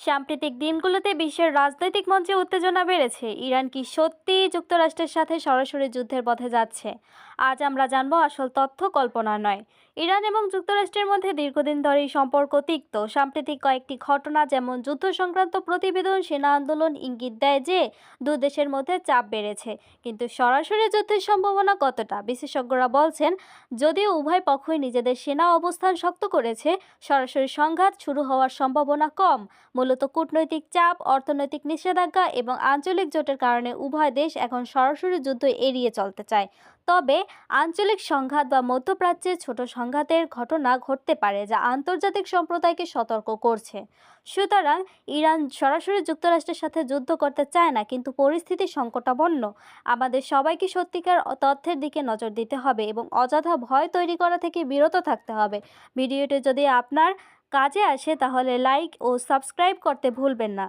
সাম্প্রতিক দিনগুলোতে বিশ্বের রাজনৈতিক মঞ্চে উত্তেজনা বেড়েছে। ইরান কি সত্যিই যুক্তরাষ্ট্রের সাথে সরাসরি যুদ্ধের পথে যাচ্ছে? আজ আমরা জানবো আসল তথ্য, কল্পনা নয়। ইরান এবং যুক্তরাষ্ট্রের মধ্যে দীর্ঘদিন ধরেই সম্পর্ক তিক্ত। সাম্প্রতিক কয়েকটি ঘটনা, যেমন যুদ্ধ সংক্রান্ত প্রতিবেদন, সেনা আন্দোলন, ইঙ্গিত দেয় যে দুই দেশের মধ্যে চাপ বেড়েছে। কিন্তু সরাসরি যুদ্ধের সম্ভাবনা কতটা? বিশেষজ্ঞরা বলছেন, যদিও উভয় পক্ষই নিজেদের সেনা অবস্থান শক্ত করেছে, সরাসরি সংঘাত শুরু হওয়ার সম্ভাবনা কম। মূলত কূটনৈতিক চাপ, অর্থনৈতিক নিষেধাজ্ঞা এবং আঞ্চলিক জোটের কারণে উভয় দেশ এখন সরাসরি যুদ্ধ এড়িয়ে চলতে চায়। তবে আঞ্চলিক সংঘাত বা মধ্যপ্রাচ্যে ছোট সংঘাতের ঘটনা ঘটতে পারে, যা আন্তর্জাতিক সম্প্রদায়কে সতর্ক করছে। সুতরাং ইরান সরাসরি যুক্তরাষ্ট্রের সাথে যুদ্ধ করতে চায় না, কিন্তু পরিস্থিতি সংকটাপন্ন। আমাদের সবাইকে সত্যিকার তথ্যের দিকে নজর দিতে হবে এবং অযথা ভয় তৈরি করা থেকে বিরত থাকতে হবে। ভিডিওটি যদি আপনার কাজে আসে তাহলে লাইক ও সাবস্ক্রাইব করতে ভুলবেন না।